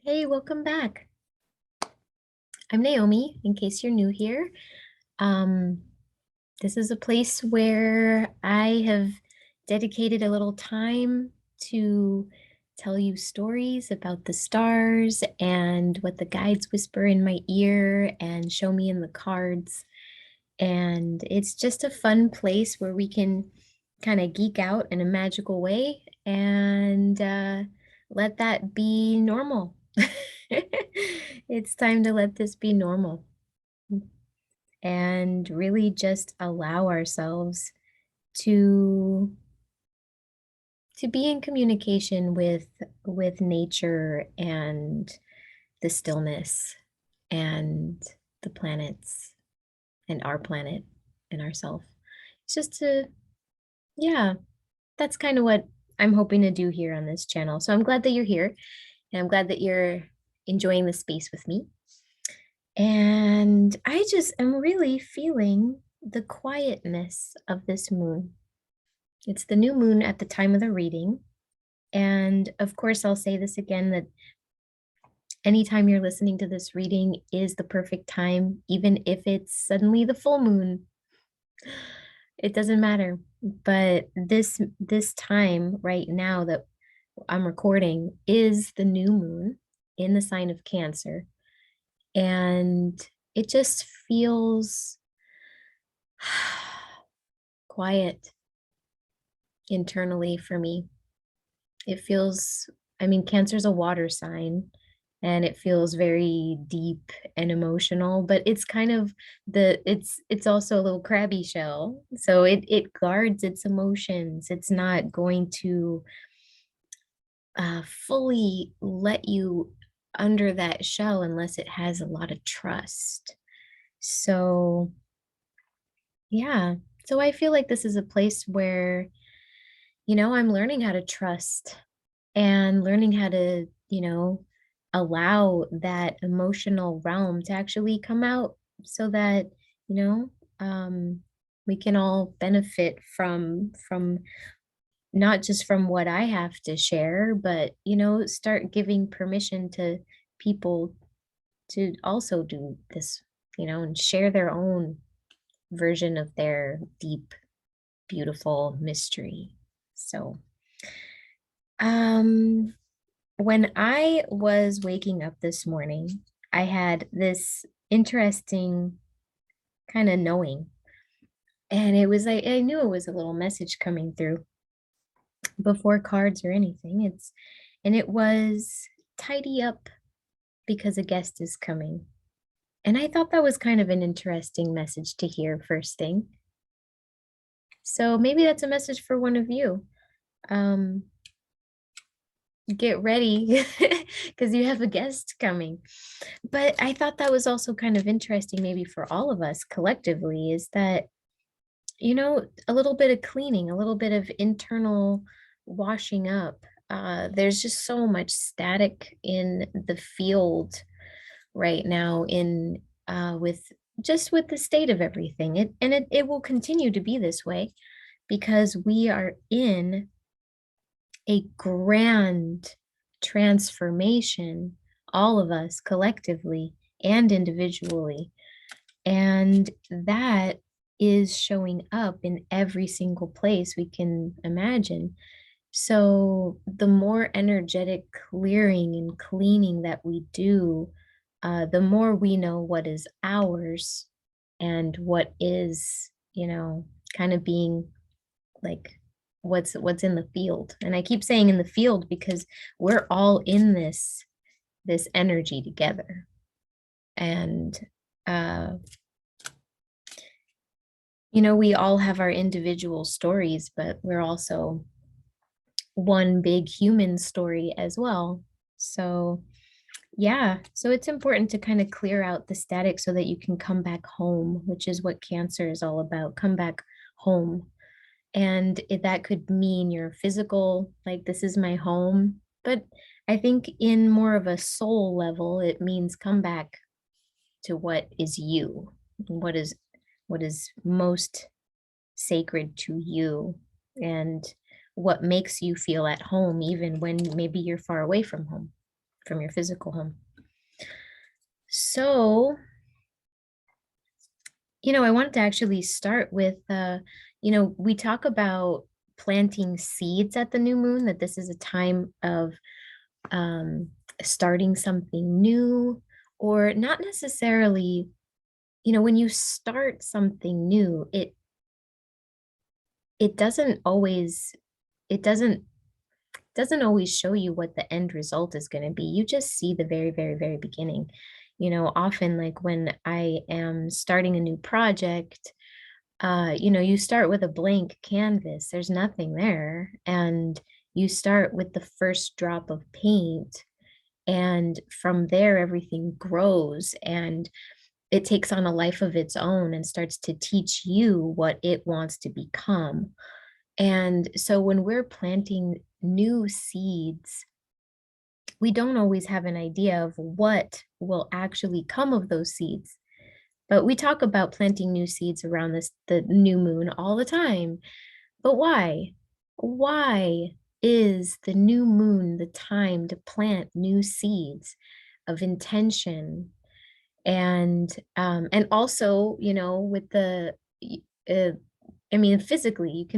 Hey, welcome back. I'm Naomi, in case you're new here. Um, this is a place where I have dedicated a little time to tell you stories about the stars and what the guides whisper in my ear and show me in the cards. And it's just a fun place where we can kind of geek out in a magical way and let that be normal. It's time to let this be normal and really just allow ourselves to be in communication with nature and the stillness and the planets and our planet and ourself. It's just to, yeah, that's kind of what I'm hoping to do here on this channel. So I'm glad that you're here and I'm glad that you're enjoying the space with me. And I just am really feeling the quietness of this moon. It's the new moon at the time of the reading. And of course, I'll say this again that anytime you're listening to this reading is the perfect time, even if it's suddenly the full moon. It doesn't matter. But this time right now that I'm recording is the new moon in the sign of Cancer. And it just feels quiet internally for me. It feels, I mean, Cancer's a water sign and it feels very deep and emotional, but it's kind of it's also a little crabby shell. So it guards its emotions. It's not going to fully let you under that shell unless it has a lot of trust. So yeah. So I feel like this is a place where, I'm learning how to trust and learning how to, allow that emotional realm to actually come out so that, you know, um, we can all benefit from not just from what I have to share, but, start giving permission to people to also do this, and share their own version of their deep, beautiful mystery. So, um, when I was waking up this morning, I had this interesting kind of knowing. And it was like I knew it was a little message coming through before cards or anything. It was tidy up because a guest is coming. And I thought that was kind of an interesting message to hear first thing. So maybe that's a message for one of you. Um, get ready because you have a guest coming. But I thought that was also kind of interesting, maybe for all of us collectively, is that, a little bit of cleaning, a little bit of internal washing up. There's just so much static in the field right now in with the state of everything. It will continue to be this way because we are in a grand transformation, all of us collectively and individually. And that is showing up in every single place we can imagine. So, the more energetic clearing and cleaning that we do, the more we know what is ours and what is, kind of being like what's in the field. And I keep saying in the field because we're all in this energy together. And uh we all have our individual stories, but we're also one big human story as well. So yeah, so it's important to kind of clear out the static so that you can come back home, which is what Cancer is all about. Come back home. And that could mean your physical, like this is my home. But I think in more of a soul level, it means come back to what is you, what is what is most sacred to you, and what makes you feel at home, even when maybe you're far away from home. from your physical home. So, I wanted to actually start with, we talk about planting seeds at the new moon, that this is a time of um, starting something new, or not necessarily, when you start something new, it doesn't always, it doesn't always show you what the end result is going to be. You just see the very, very, very beginning. Often like when I am starting a new project, you start with a blank canvas. There's nothing there. And you start with the first drop of paint. And from there, everything grows and it takes on a life of its own and starts to teach you what it wants to become. And so when we're planting new seeds, we don't always have an idea of what will actually come of those seeds. But we talk about planting new seeds around the new moon all the time. But why? Why is the new moon the time to plant new seeds of intention? And also, with uh, I mean, physically,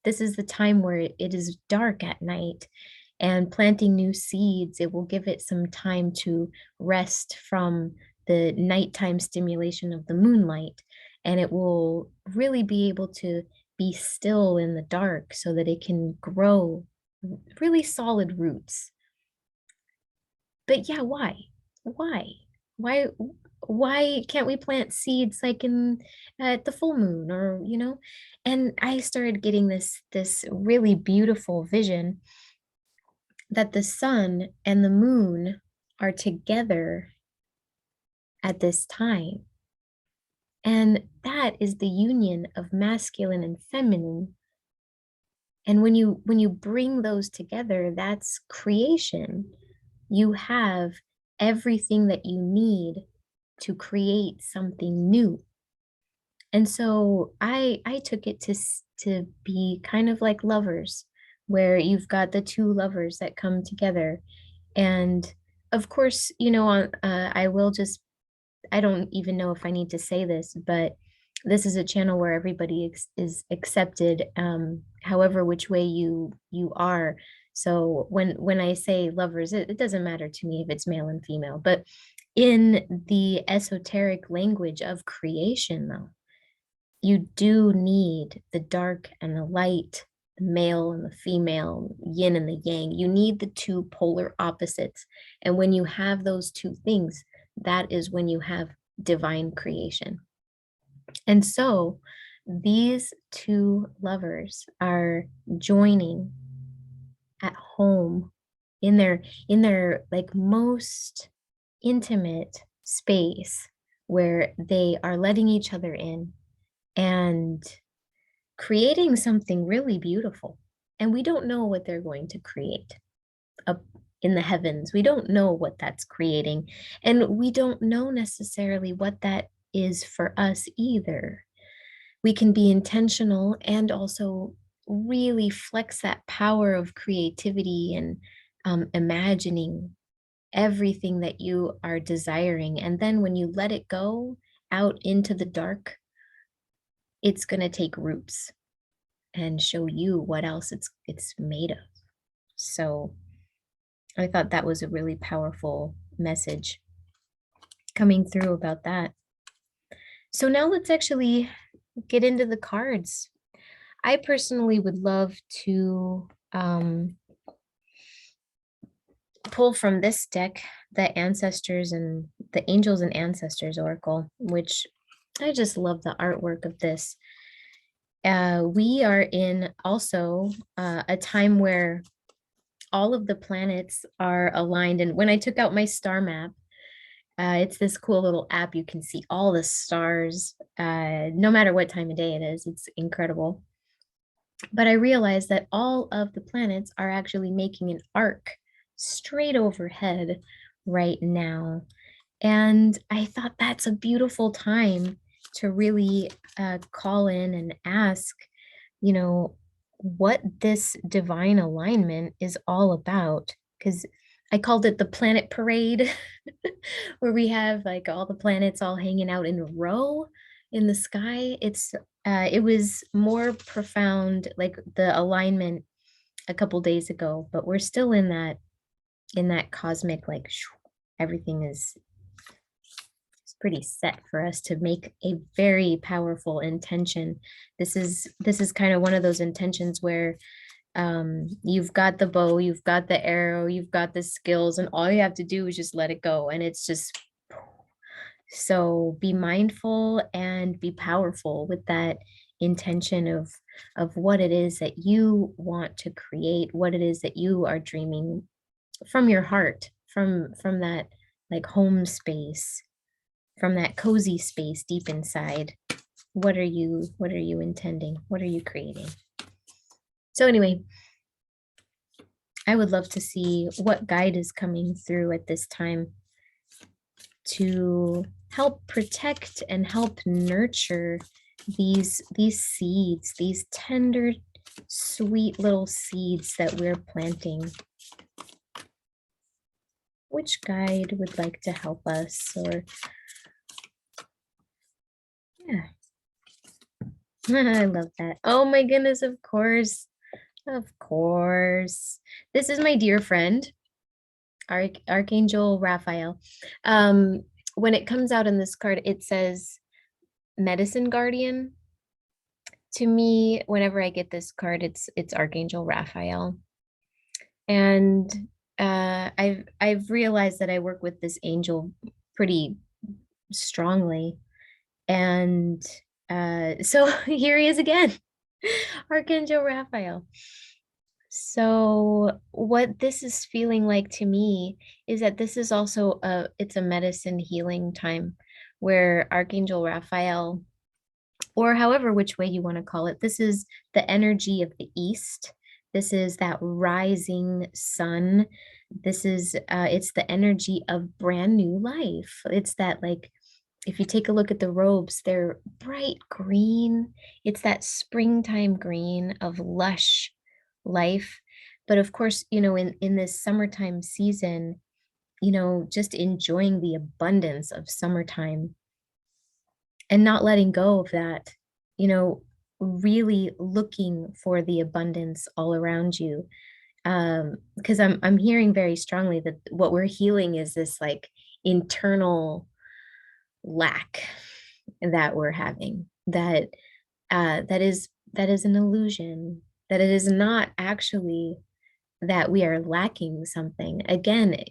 this is the time where it is dark at night, and planting new seeds, it will give it some time to rest from the nighttime stimulation of the moonlight, and it will really be able to be still in the dark so that it can grow really solid roots. But yeah, why? Why? Why why can't we plant seeds like in at the full moon, or And I started getting this really beautiful vision that the sun and the moon are together at this time. And that is the union of masculine and feminine. And when you bring those together, that's creation. You have everything that you need to create something new. And so I took it to be kind of like lovers, where you've got the two lovers that come together. And of course, I will just, I don't even know if I need to say this, but this is a channel where everybody is accepted, however which way you are. So when I say lovers, it doesn't matter to me if it's male and female, but in the esoteric language of creation, though, you do need the dark and the light, the male and the female, yin and the yang. You need the two polar opposites. And when you have those two things, that is when you have divine creation. And so these two lovers are joining at home in their like most intimate space, where they are letting each other in and creating something really beautiful. And we don't know what they're going to create up in the heavens. We don't know what that's creating. And we don't know necessarily what that is for us either. We can be intentional and also really flex that power of creativity and imagining everything that you are desiring. And then when you let it go out into the dark, it's going to take roots and show you what else it's made of. So I thought that was a really powerful message coming through about that. So now let's actually get into the cards. I personally would love to pull from this deck the Ancestors and the Angels and Ancestors Oracle, which I just love the artwork of this. We are in also a time where all of the planets are aligned. And when I took out my star map, it's this cool little app. You can see all the stars, no matter what time of day it is. It's incredible. But I realized that all of the planets are actually making an arc straight overhead right now. And I thought that's a beautiful time to really call in and ask, what this divine alignment is all about. Because I called it the planet parade, where we have like all the planets all hanging out in a row in the sky. It was more profound, like the alignment a couple days ago, but we're still in that cosmic like everything is pretty set for us to make a very powerful intention. This is kind of one of those intentions where you've got the bow, you've got the arrow, you've got the skills, and all you have to do is just let it go, and it's just so be mindful and be powerful with that intention of what it is that you want to create, what it is that you are dreaming from your heart, from that like home space, from that cozy space deep inside. What are you intending? What are you creating? So anyway, I would love to see what guide is coming through at this time to help protect and help nurture these seeds, these tender, sweet little seeds that we're planting. Which guide would like to help us? Or yeah. I love that. Oh my goodness, of course. Of course. This is my dear friend, Archangel Raphael. When it comes out in this card, it says Medicine Guardian. To me, whenever I get this card, it's Archangel Raphael. And I've realized that I work with this angel pretty strongly. And so here he is again, Archangel Raphael. So what this is feeling like to me is that this is also it's a medicine healing time where Archangel Raphael, or however which way you want to call it, this is the energy of the East. This is that rising sun. This is it's the energy of brand new life. It's that like if you take a look at the robes, they're bright green. It's that springtime green of lush life. But of course, in this summertime season, just enjoying the abundance of summertime and not letting go of that, you know, really looking for the abundance all around you. Because I'm hearing very strongly that what we're healing is this like internal lack that we're having, that is an illusion, that it is not actually that we are lacking something. Again,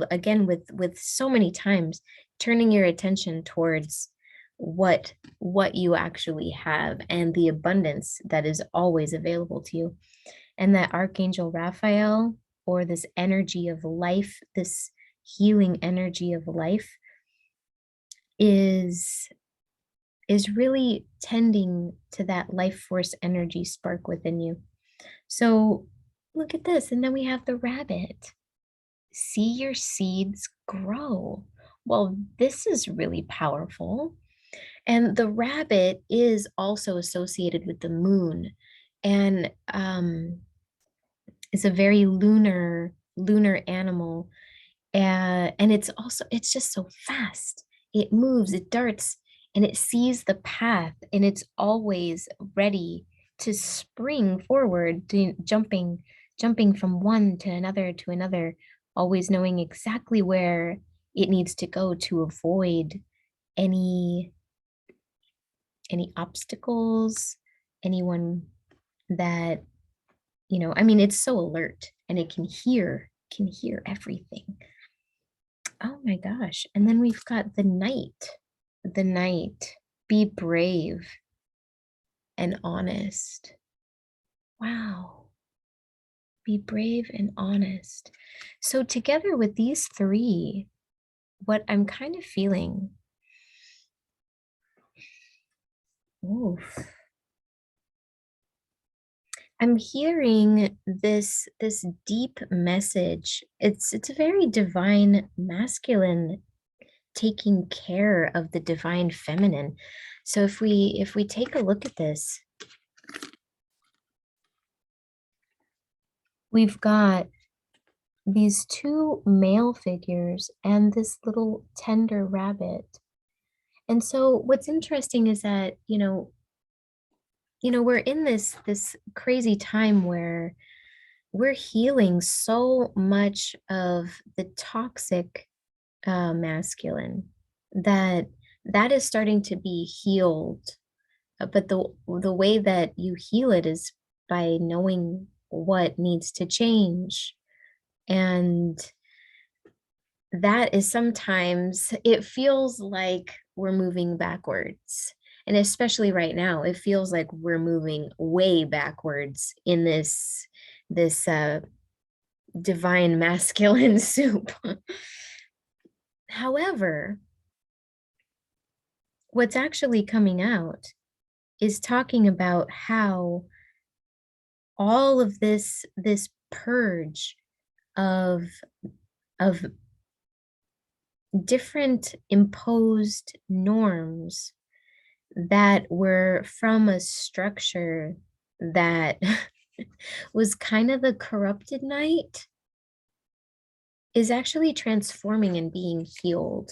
again with so many times turning your attention towards what you actually have and the abundance that is always available to you. And that Archangel Raphael, or this energy of life, this healing energy of life, is really tending to that life force energy spark within you. So look at this. And then we have the rabbit. See your seeds grow. Well, this is really powerful. And the rabbit is also associated with the moon, and it's a very lunar animal. And it's just so fast. It moves, it darts, and it sees the path, and it's always ready to spring forward, jumping from one to another, always knowing exactly where it needs to go to avoid any obstacles, anyone that, I mean, it's so alert, and it can hear everything. Oh my gosh. And then we've got the knight. The knight. Be brave and honest. Wow. Be brave and honest. So together with these three, what I'm kind of feeling, oof, I'm hearing this deep message. It's a very divine masculine taking care of the divine feminine. So if we take a look at this, we've got these two male figures and this little tender rabbit. And so what's interesting is that, we're in this crazy time where we're healing so much of the toxic masculine that that is starting to be healed. But the way that you heal it is by knowing what needs to change. And that is sometimes it feels like we're moving backwards. And especially right now, it feels like we're moving way backwards in this divine masculine soup. However, what's actually coming out is talking about how all of this purge of of different imposed norms that were from a structure that was kind of the corrupted night is actually transforming and being healed.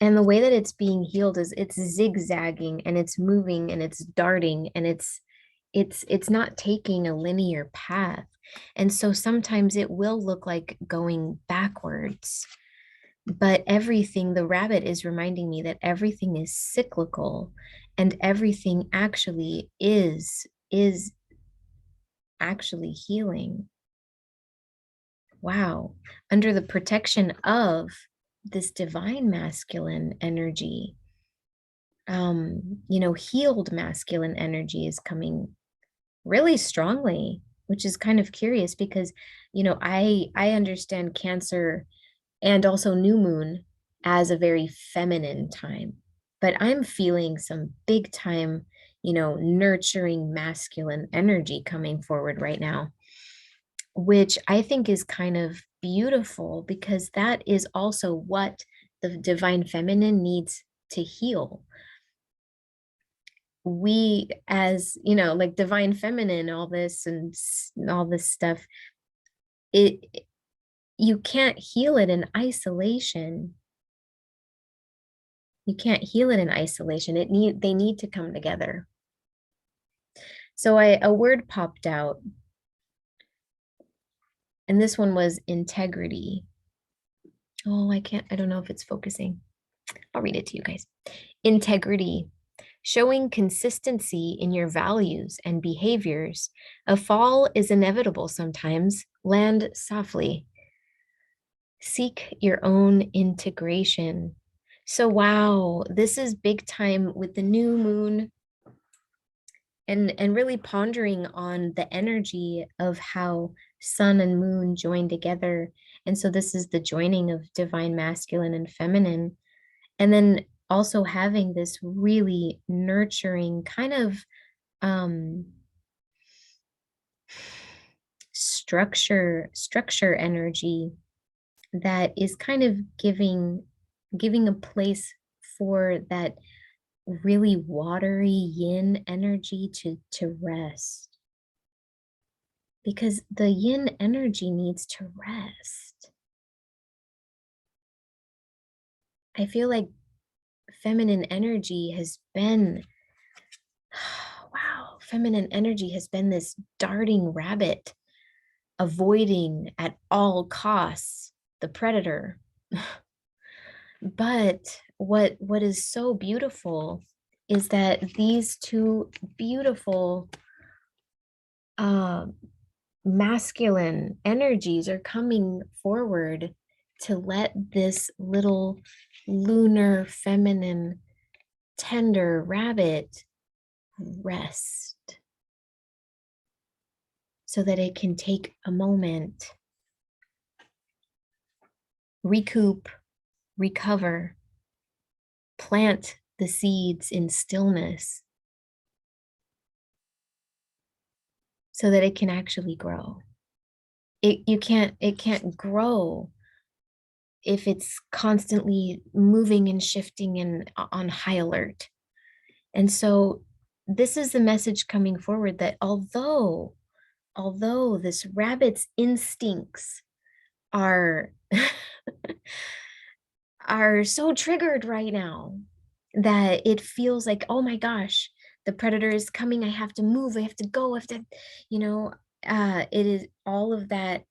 And the way that it's being healed is it's zigzagging and it's moving and it's darting and it's not taking a linear path. And so sometimes it will look like going backwards. But everything, the rabbit is reminding me that everything is cyclical and everything actually is actually healing. Wow. Under the protection of this divine masculine energy, healed masculine energy is coming really strongly, which is kind of curious because, I understand Cancer and also new moon as a very feminine time, but I'm feeling some big time, nurturing masculine energy coming forward right now, which I think is kind of beautiful because that is also what the divine feminine needs to heal. We, as like divine feminine, all this and all this stuff, it you can't heal it in isolation. You can't heal it in isolation. They need to come together. So a word popped out, and this one was integrity. Oh, I don't know if it's focusing. I'll read it to you guys. Integrity, showing consistency in your values and behaviors. A fall is inevitable sometimes. Land softly. Seek your own integration. So, wow, this is big time with the new moon and really pondering on the energy of how sun and moon join together. And so this is the joining of divine masculine and feminine. And then also having this really nurturing kind of um structure energy that is kind of giving a place for that really watery yin energy to rest, because the yin energy needs to rest. I feel like feminine energy has been wow, feminine energy has been this darting rabbit, avoiding at all costs the predator. But what is so beautiful is that these two beautiful uh, masculine energies are coming forward to let this little lunar feminine tender rabbit rest so that it can take a moment, recoup, recover, plant the seeds in stillness so that it can actually grow. It can't grow if it's constantly moving and shifting and on high alert. And so this is the message coming forward that although although this rabbit's instincts are are so triggered right now that it feels like, oh my gosh, the predator is coming. I have to move. I have to go. I have to, you know, it is all of that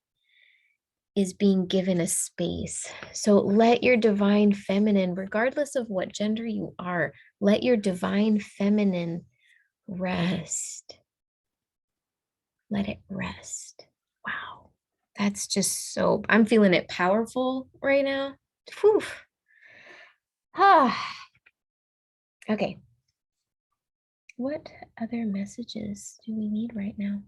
is being given a space. So let your divine feminine, regardless of what gender you are, let your divine feminine rest. Let it rest. Wow. That's just so, I'm feeling it powerful right now. Whew. Ah. Okay. What other messages do we need right now?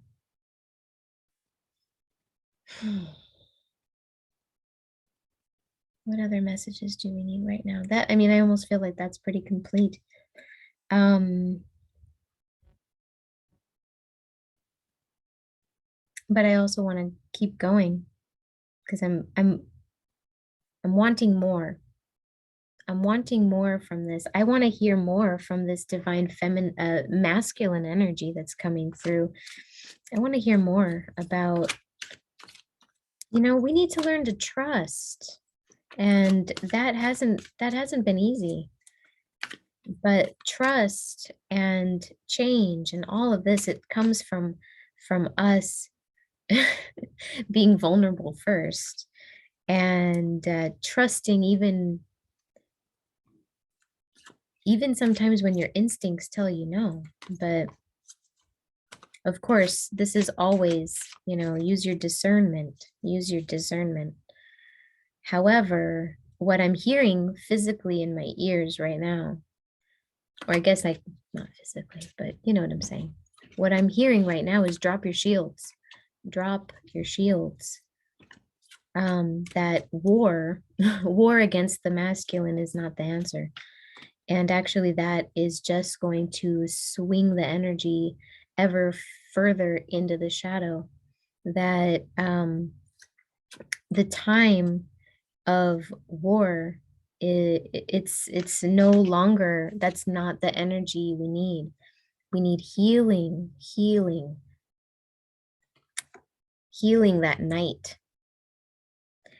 What other messages do we need right now? That, I mean, I almost feel like that's pretty complete. But I also want to keep going because I'm wanting more. I'm wanting more from this. I want to hear more from this divine feminine masculine energy that's coming through. I want to hear more about, you know, we need to learn to trust. And that hasn't been easy. But trust and change and all of this, it comes from us being vulnerable first and trusting even sometimes when your instincts tell you no. But of course, this is always, you know, use your discernment. However, what I'm hearing physically in my ears right now, or I guess like not physically, but you know what I'm saying. What I'm hearing right now is drop your shields. Drop your shields. That war, war against the masculine is not the answer. And actually, that is just going to swing the energy ever further into the shadow. That the time of war, it's no longer, that's not the energy we need. We need healing, healing that night.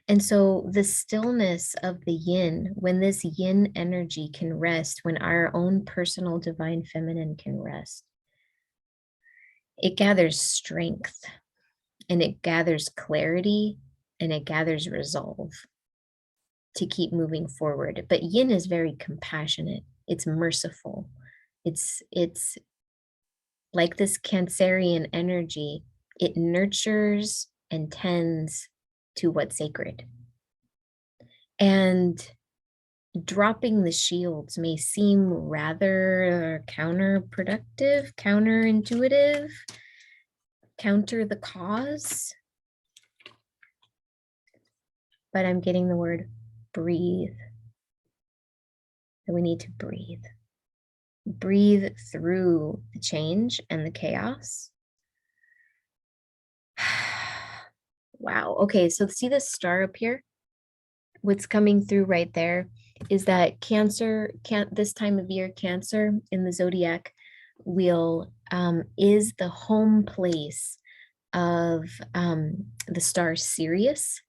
And so the stillness of the yin, when this yin energy can rest, when our own personal divine feminine can rest, it gathers strength and it gathers clarity and it gathers resolve to keep moving forward. But yin is very compassionate. It's merciful. It's like this Cancerian energy. It nurtures and tends to what's sacred. And dropping the shields may seem rather counterproductive, counterintuitive, counter the cause. But I'm getting the word breathe. That we need to breathe. Breathe through the change and the chaos. Wow. Okay, so see this star up here? What's coming through right there is that Cancer, this time of year, Cancer in the zodiac wheel is the home place of the star Sirius.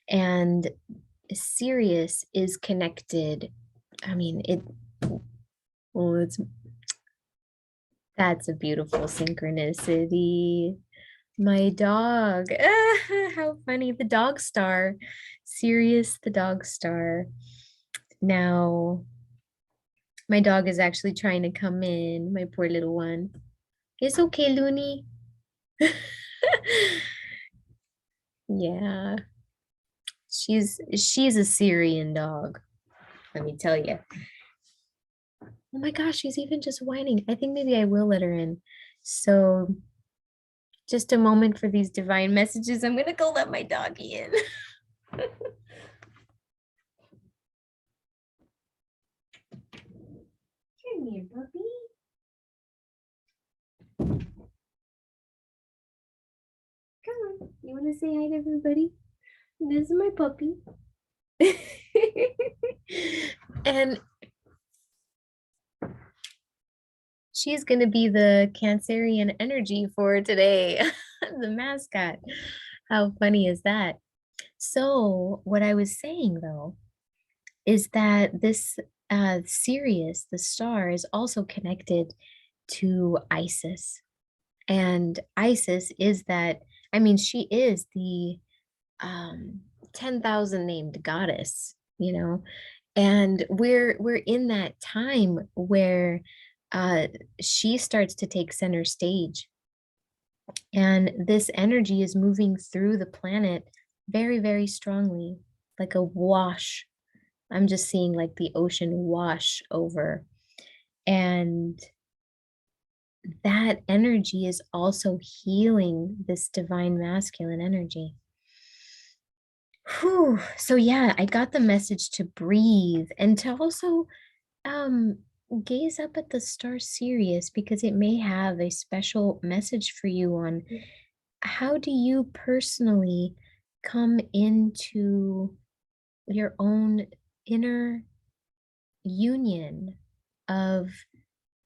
And Sirius is connected. I mean, that's a beautiful synchronicity. My dog. How funny. The dog star. Sirius, the dog star. Now, my dog is actually trying to come in. My poor little one. It's okay, Looney. Yeah. She's a Syrian dog. Let me tell you. Oh my gosh, she's even just whining. I think maybe I will let her in. So just a moment for these divine messages. I'm gonna go let my doggy in. Come here, puppy. Come on. You want to say hi to everybody? This is my puppy. And she's going to be the Cancerian energy for today. The mascot. How funny is that? So, what I was saying though is that this Sirius, the star, is also connected to Isis. And Isis is that, I mean, she is the um 10,000 named goddess, and we're in that time where uh she starts to take center stage, and this energy is moving through the planet very, very strongly, like a wash. I'm just seeing like the ocean wash over, and that energy is also healing this divine masculine energy. Whew. So yeah, I got the message to breathe and to also um gaze up at the star Sirius, because it may have a special message for you on how do you personally come into your own inner union of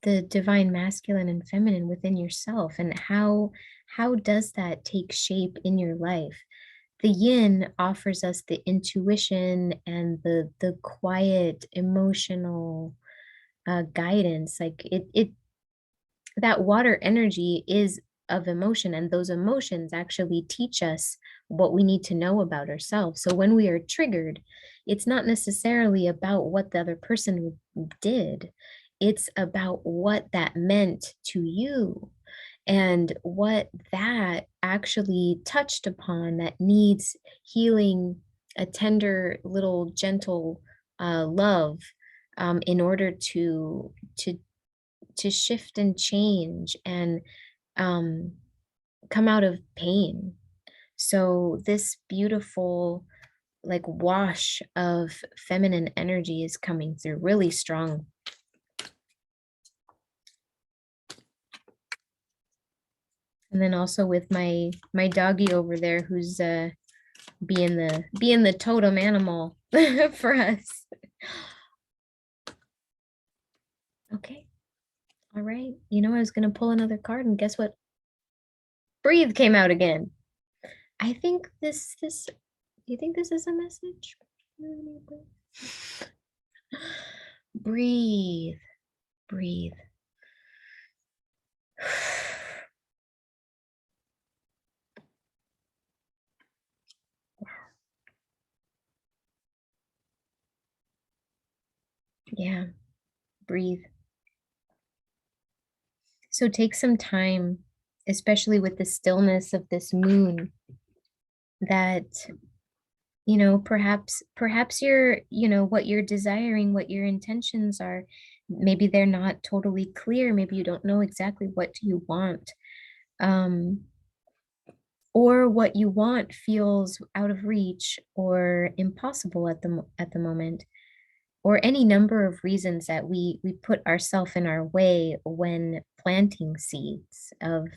the divine masculine and feminine within yourself, and how does that take shape in your life. The yin offers us the intuition and the quiet emotional guidance. Like it that water energy is of emotion, and those emotions actually teach us what we need to know about ourselves. So when we are triggered, it's not necessarily about what the other person did, it's about what that meant to you and what that actually touched upon that needs healing, a tender little gentle love, in order to shift and change and um, come out of pain. So this beautiful like wash of feminine energy is coming through really strong. And then also with my doggy over there, who's being the totem animal for us. Okay. All right. I was gonna pull another card, and guess what? Breathe came out again. I think this do you think this is a message? Breathe, breathe. Yeah, breathe. So take some time, especially with the stillness of this moon, that perhaps what you're desiring, what your intentions are, maybe they're not totally clear, maybe you don't know exactly what you want, um or what you want feels out of reach or impossible at the moment, or any number of reasons that we put ourselves in our way when planting seeds of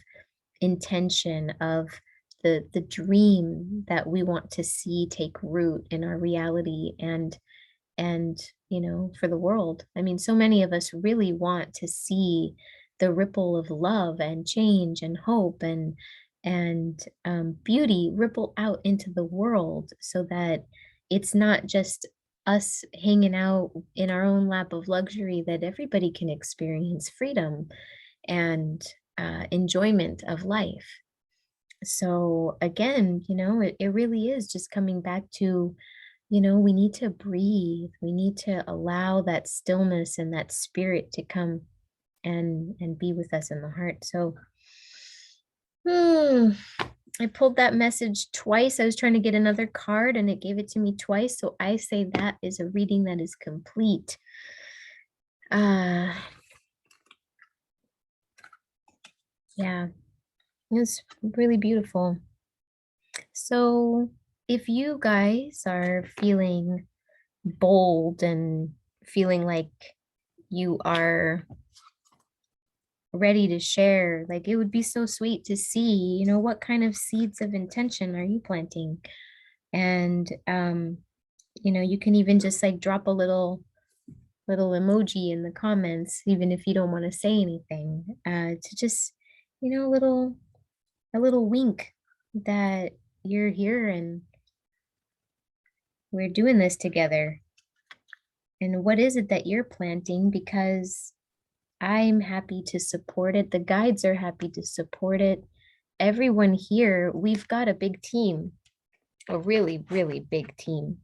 intention, of the dream that we want to see take root in our reality, and for the world. I mean, so many of us really want to see the ripple of love and change and hope and beauty ripple out into the world, so that it's not just us hanging out in our own lap of luxury, that everybody can experience freedom and enjoyment of life. So again, it really is just coming back to, we need to breathe. We need to allow that stillness and that spirit to come and be with us in the heart. So hmm, I pulled that message twice. I was trying to get another card and it gave it to me twice. So I say that is a reading that is complete. Yeah, it's really beautiful. So if you guys are feeling bold and feeling like you are ready to share, like it would be so sweet to see, what kind of seeds of intention are you planting? And you can even just like drop a little emoji in the comments, even if you don't want to say anything, to just, little a little wink that you're here and we're doing this together. And what is it that you're planting? Because I'm happy to support it. The guides are happy to support it. Everyone here, we've got a big team, a really, really big team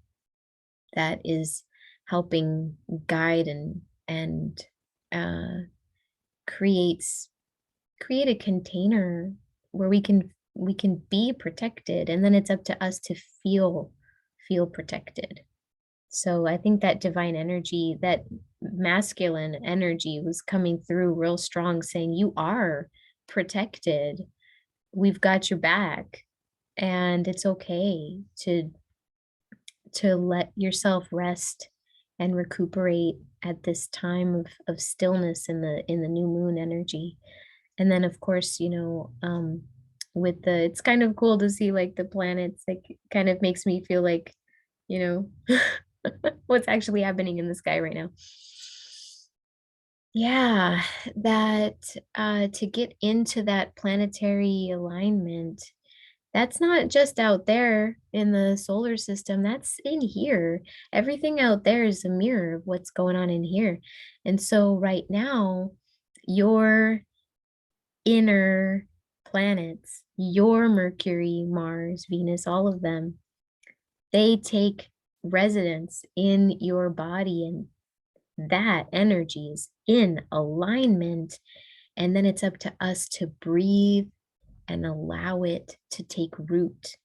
that is helping guide and uh, creates create a container where we can be protected, and then it's up to us to feel protected. So I think that divine energy, that masculine energy was coming through real strong, saying you are protected. We've got your back, and it's okay to let yourself rest and recuperate at this time of stillness in the new moon energy. And then of course, with the it's kind of cool to see like the planets, like kind of makes me feel like, you know, what's actually happening in the sky right now. Yeah, that to get into that planetary alignment, that's not just out there in the solar system, that's in here. Everything out there is a mirror of what's going on in here. And so right now, your inner planets, your Mercury, Mars, Venus, all of them, they take residence in your body, and that energy is in alignment. And then it's up to us to breathe and allow it to take root.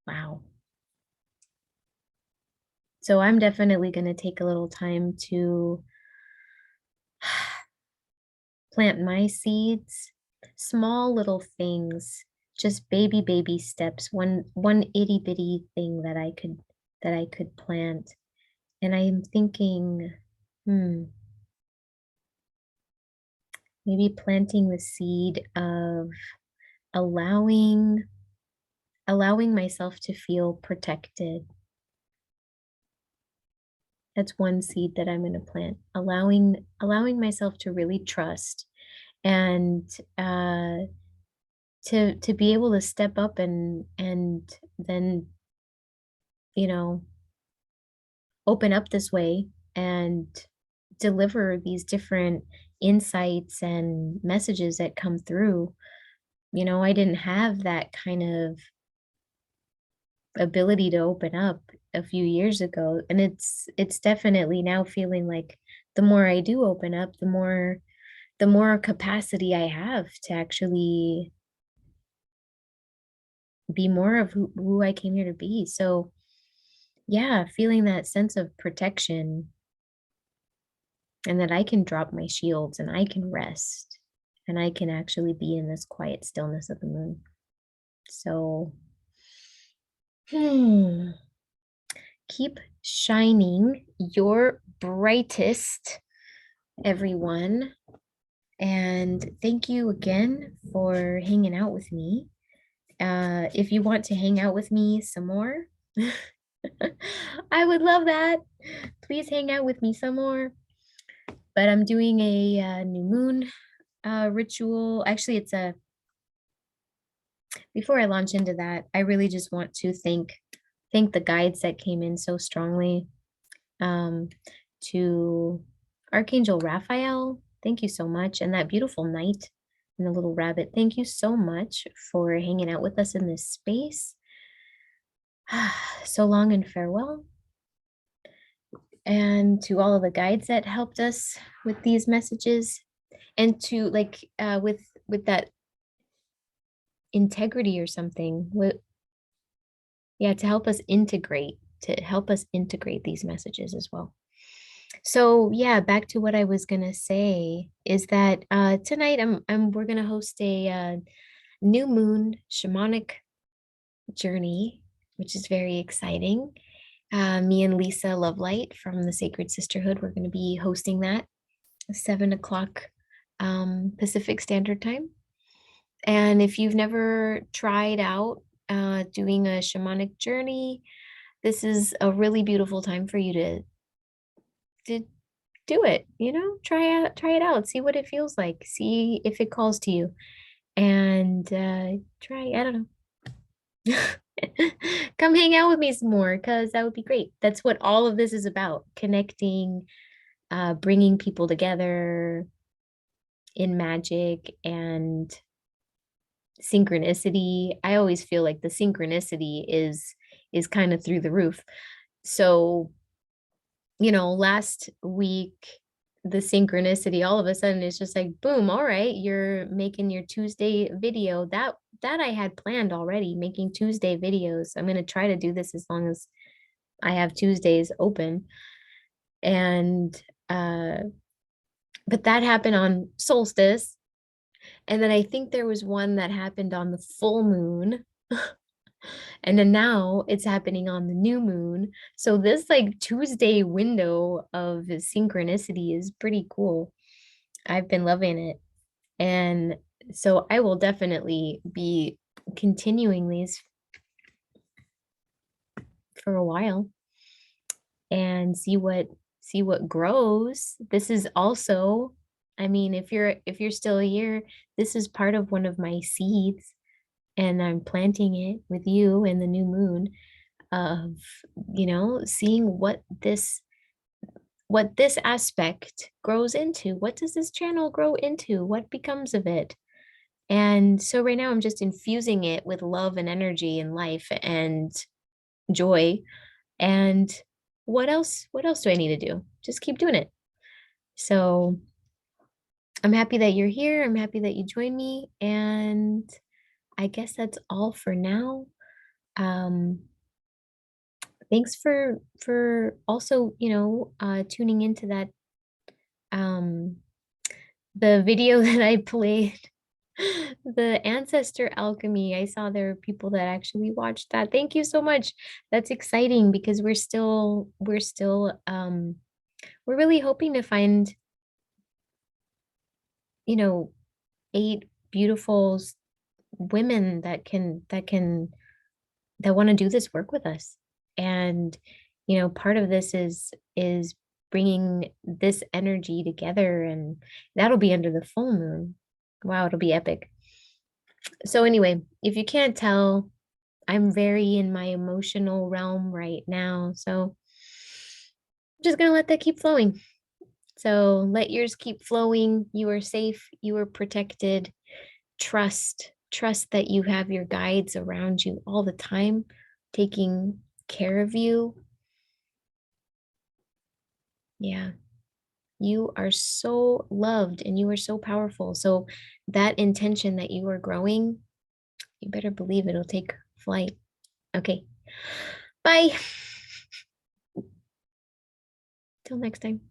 Wow. So I'm definitely going to take a little time to plant my seeds, small little things, just baby steps, one itty bitty thing that I could plant. And I'm thinking, maybe planting the seed of allowing allowing myself to feel protected. That's one seed that I'm going to plant. Allowing myself to really trust and to be able to step up and then, you know, open up this way and deliver these different insights and messages that come through. I didn't have that kind of ability to open up a few years ago, and it's definitely now feeling like the more I do open up, the more capacity I have to actually be more of who I came here to be. So yeah, feeling that sense of protection, and that I can drop my shields and I can rest and I can actually be in this quiet stillness of the moon. So keep shining your brightest, everyone. And thank you again for hanging out with me. If you want to hang out with me some more, I would love that. Please hang out with me some more. But I'm doing a new moon ritual. Actually, before I launch into that, I really just want to thank the guides that came in so strongly. To Archangel Raphael, thank you so much. And that beautiful knight and the little rabbit, thank you so much for hanging out with us in this space. So long and farewell. And to all of the guides that helped us with these messages, and to with that integrity or something, to help us integrate these messages as well. So yeah, back to what I was gonna say is that tonight we're gonna host a new moon shamanic journey, which is very exciting. Me and Lisa Lovelight from the Sacred Sisterhood, we're gonna be hosting that 7 o'clock Pacific Standard Time. And if you've never tried out doing a shamanic journey, this is a really beautiful time for you to do it. Try it out, see what it feels like, see if it calls to you. and try, I don't know. Come hang out with me some more because that would be great. That's what all of this is about, connecting, bringing people together in magic and synchronicity. I always feel like the synchronicity is kind of through the roof. So, last week the synchronicity all of a sudden is just like boom, all right, you're making your Tuesday video. That I had planned already, making Tuesday videos. I'm going to try to do this as long as I have Tuesdays open. And but that happened on solstice. And then I think there was one that happened on the full moon. And then now it's happening on the new moon. So this like Tuesday window of synchronicity is pretty cool. I've been loving it. And so I will definitely be continuing these for a while and see what grows. This is also, I mean, if you're still here, this is part of one of my seeds, and I'm planting it with you and the new moon of, seeing what this aspect grows into. What does this channel grow into? What becomes of it? And so right now I'm just infusing it with love and energy and life and joy. And what else do I need to do? Just keep doing it. So I'm happy that you're here. I'm happy that you joined me. And I guess that's all for now. Um, thanks for also, tuning into that um the video that I played, the Ancestor Alchemy. I saw there were people that actually watched that. Thank you so much. That's exciting because we're really hoping to find, you know, 8 beautiful women that want to do this work with us. And part of this is bringing this energy together, and that'll be under the full moon. Wow, it'll be epic. So anyway, if you can't tell, I'm very in my emotional realm right now, so I'm just gonna let that keep flowing. So let yours keep flowing. You are safe, you are protected. Trust that you have your guides around you all the time, taking care of you. Yeah, you are so loved and you are so powerful. So that intention that you are growing, you better believe it'll take flight. Okay, bye. Till next time.